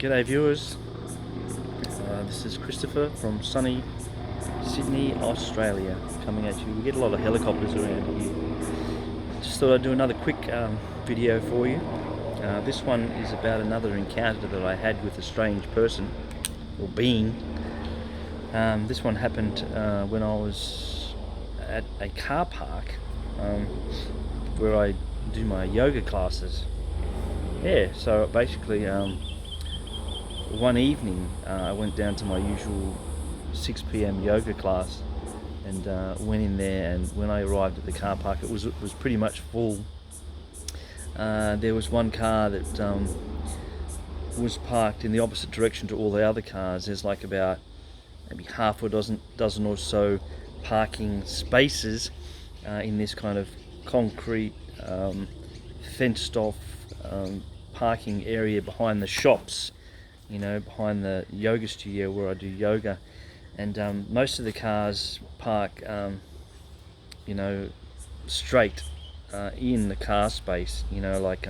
G'day viewers, this is Christopher from sunny Sydney, Australia, coming at you. We get a lot of helicopters around here. Just thought I'd do another quick video for you. This one is about another encounter that I had with a strange person, or being. This one happened when I was at a car park where I do my yoga classes. Yeah, so basically one evening I went down to my usual 6 p.m. yoga class and went in there, and when I arrived at the car park it was pretty much full. There was one car that was parked in the opposite direction to all the other cars. There's like about maybe half a dozen or so parking spaces in this kind of concrete fenced off parking area behind the shops, behind the yoga studio where I do yoga. And most of the cars park straight in the car space, like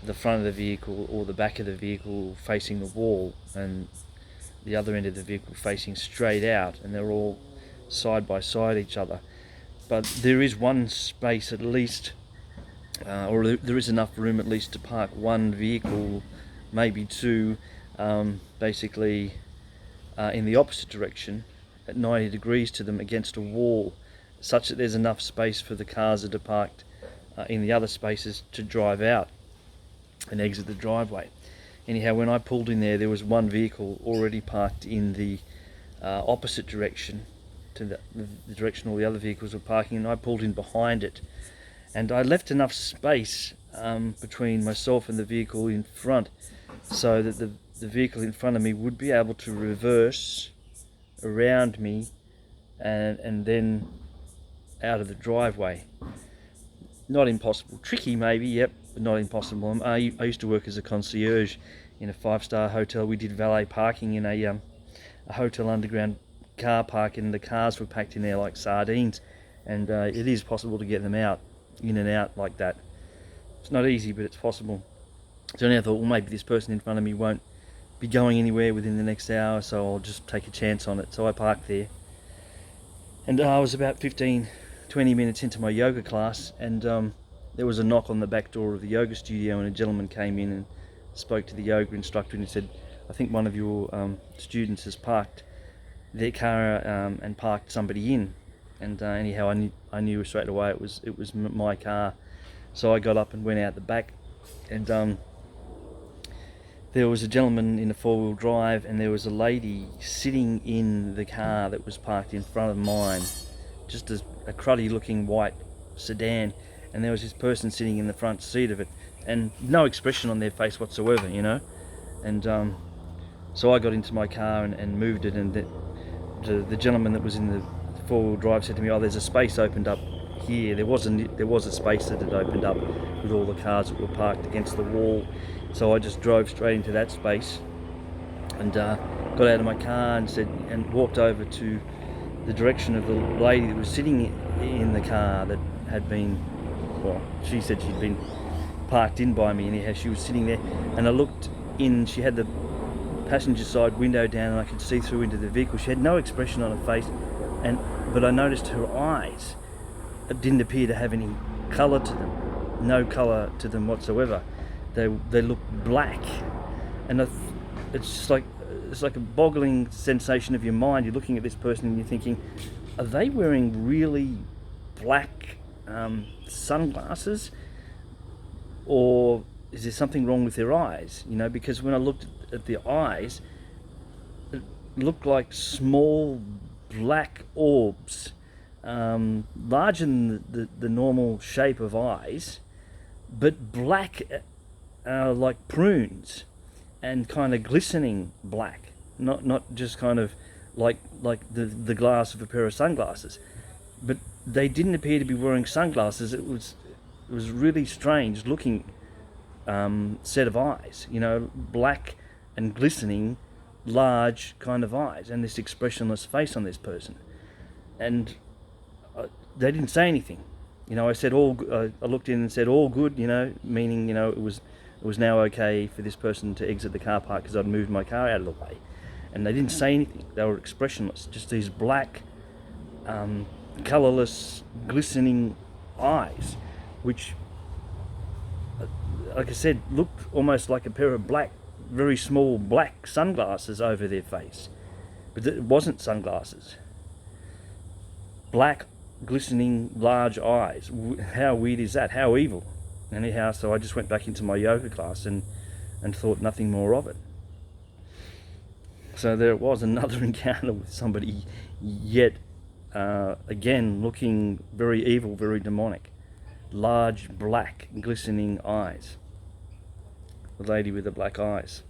the front of the vehicle or the back of the vehicle facing the wall, and the other end of the vehicle facing straight out, and they're all side by side each other. But there is one space at least, or there is enough room at least to park one vehicle, maybe two, basically in the opposite direction at 90 degrees to them against a wall, such that there's enough space for the cars that are parked in the other spaces to drive out and exit the driveway. Anyhow, when I pulled in there was one vehicle already parked in the opposite direction to the direction all the other vehicles were parking, and I pulled in behind it, and I left enough space between myself and the vehicle in front so that the vehicle in front of me would be able to reverse around me and then out of the driveway. Not impossible. Tricky maybe, yep, but not impossible. I used to work as a concierge in a 5-star hotel. We did valet parking in a hotel underground car park, and the cars were packed in there like sardines, and it is possible to get them out, in and out like that. It's not easy, but it's possible. So then I thought, well, maybe this person in front of me won't be going anywhere within the next hour, so I'll just take a chance on it. So I parked there, and I was about 15-20 minutes into my yoga class, and there was a knock on the back door of the yoga studio, and a gentleman came in and spoke to the yoga instructor, and he said, I think one of your students has parked their car and parked somebody in. And anyhow, I knew straight away it was my car. So I got up and went out the back, and there was a gentleman in a 4-wheel drive, and there was a lady sitting in the car that was parked in front of mine, just a cruddy looking white sedan, and there was this person sitting in the front seat of it, and no expression on their face whatsoever, and so I got into my car and moved it, and the gentleman that was in the 4-wheel drive said to me, oh, there's a space opened up here. There was a space that had opened up with all the cars that were parked against the wall. So I just drove straight into that space and got out of my car and walked over to the direction of the lady that was sitting in the car that had been, well, she said she'd been parked in by me, and anyhow she was sitting there, and I looked in. She had the passenger side window down, and I could see through into the vehicle. She had no expression on her face, but I noticed her eyes didn't appear to have any colour to them, no colour to them whatsoever. They look black, and it's just like a boggling sensation of your mind. You're looking at this person and you're thinking, are they wearing really black sunglasses, or is there something wrong with their eyes? Because when I looked at the eyes, it looked like small black orbs, larger than the normal shape of eyes, but black, like prunes, and kind of glistening black, not just kind of like the glass of a pair of sunglasses. But they didn't appear to be wearing sunglasses. It was really strange looking set of eyes, black and glistening, large kind of eyes, and this expressionless face on this person. And they didn't say anything. I said I looked in and said all good, meaning it was it was now okay for this person to exit the car park because I'd moved my car out of the way. And they didn't say anything. They were expressionless. Just these black, colourless, glistening eyes, which, like I said, looked almost like a pair of black, very small black sunglasses over their face. But it wasn't sunglasses. Black, glistening, large eyes. How weird is that? How evil. Anyhow, so I just went back into my yoga class and thought nothing more of it. So there it was, another encounter with somebody, yet again looking very evil, very demonic. Large, black, glistening eyes. The lady with the black eyes.